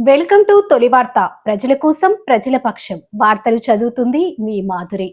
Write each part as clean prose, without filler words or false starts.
Welcome to తొలి వార్త. ప్రజల కోసం ప్రజల పక్షం. వార్తలు చదువుతుంది మీ మాధురి.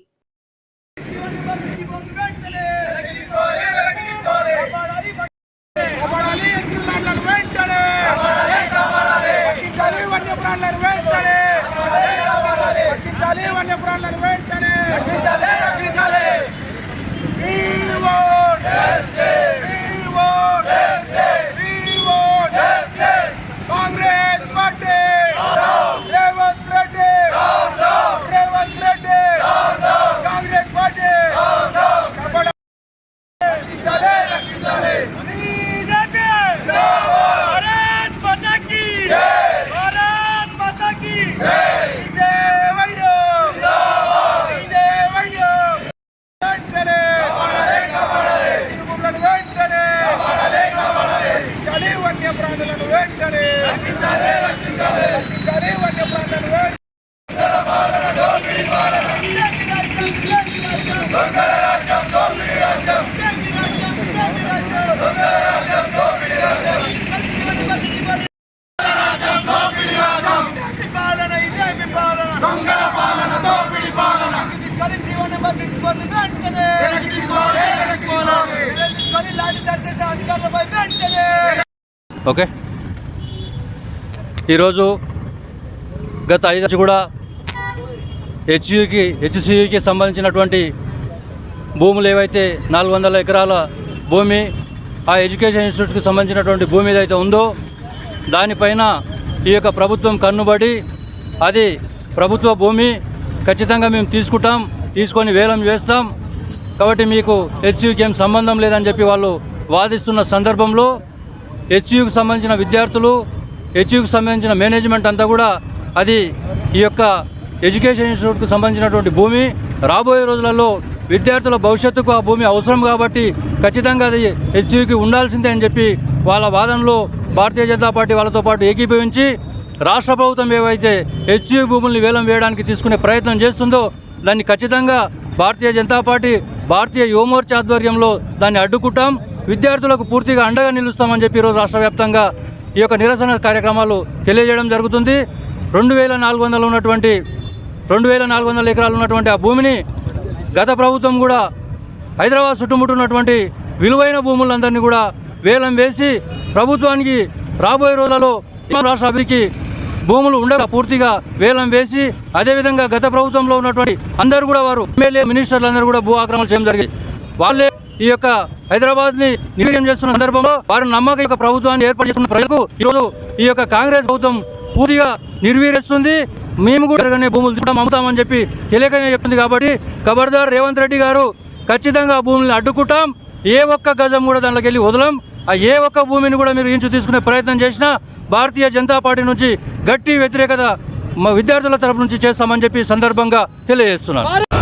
ఓకే, ఈరోజు గత 5 రోజులు కూడా హెచ్సియుకి సంబంధించినటువంటి భూములు ఏవైతే 400 ఎకరాల భూమి ఆ ఎడ్యుకేషన్ ఇన్స్టిట్యూట్కి సంబంధించినటువంటి భూమి ఏదైతే ఉందో దానిపైన ఈ యొక్క ప్రభుత్వం కన్నుబడి అది ప్రభుత్వ భూమి ఖచ్చితంగా మేము తీసుకొని వేలం వేస్తాం కాబట్టి మీకు హెచ్సియుకి ఏం సంబంధం లేదని చెప్పి వాళ్ళు వాదిస్తున్న సందర్భంలో హెచ్సియుకి సంబంధించిన విద్యార్థులు హెచ్సియుకి సంబంధించిన మేనేజ్మెంట్ అంతా కూడా అది ఈ యొక్క ఎడ్యుకేషన్ ఇన్స్టిట్యూట్కి సంబంధించినటువంటి భూమి రాబోయే రోజులలో విద్యార్థుల భవిష్యత్తుకు ఆ భూమి అవసరం కాబట్టి ఖచ్చితంగా అది హెచ్సియుకి ఉండాల్సిందే అని చెప్పి వాళ్ళ వాదనలో భారతీయ జనతా పార్టీ వాళ్ళతో పాటు ఏకీభవించి రాష్ట్ర ప్రభుత్వం ఏవైతే హెచ్సియు భూముల్ని వేలం వేయడానికి తీసుకునే ప్రయత్నం చేస్తుందో దాన్ని ఖచ్చితంగా భారతీయ జనతా పార్టీ భారతీయ యువమోర్చా ఆధ్వర్యంలో దాన్ని అడ్డుకుంటాం, విద్యార్థులకు పూర్తిగా అండగా నిలుస్తామని చెప్పి ఈరోజు రాష్ట్ర వ్యాప్తంగా ఈ యొక్క నిరసన కార్యక్రమాలు తెలియజేయడం జరుగుతుంది. 2400 ఎకరాలు ఉన్నటువంటి ఆ భూమిని గత ప్రభుత్వం కూడా హైదరాబాద్ చుట్టుముట్టున్నటువంటి విలువైన భూములందరినీ కూడా వేలం వేసి ప్రభుత్వానికి రాబోయే రోజులలో రాష్ట్ర అభివృద్ధికి భూములు ఉండగా పూర్తిగా వేలం వేసి అదేవిధంగా గత ప్రభుత్వంలో ఉన్నటువంటి అందరూ కూడా వారు ఎమ్మెల్యే మినిస్టర్లు అందరూ కూడా భూ ఆక్రమణ చేయడం జరిగింది. వాళ్ళే ఈ యొక్క హైదరాబాద్ని నిర్వీర్యం చేస్తున్న సందర్భంలో వారి నమ్మక యొక్క ప్రభుత్వాన్ని ఏర్పాటు చేస్తున్న ప్రజలకు ఈరోజు ఈ యొక్క కాంగ్రెస్ ప్రభుత్వం పూర్తిగా నిర్వీరిస్తుంది. మేము కూడా భూములు అమ్ముతామని చెప్పి తెలియకనే చెప్తుంది. కాబట్టి ఖబర్దార్ రేవంత్ రెడ్డి గారు ఖచ్చితంగా భూములను అడ్డుకుంటాం, ఏ ఒక్క గజం కూడా దాంట్లోకి వెళ్ళి వదలం. ఆ ఏ ఒక్క భూమిని కూడా మీరు ఇంచు తీసుకునే ప్రయత్నం చేసినా భారతీయ జనతా పార్టీ నుంచి గట్టి వ్యతిరేకత విద్యార్థుల తరపు నుంచి చేస్తామని చెప్పి సందర్భంగా తెలియజేస్తున్నారు.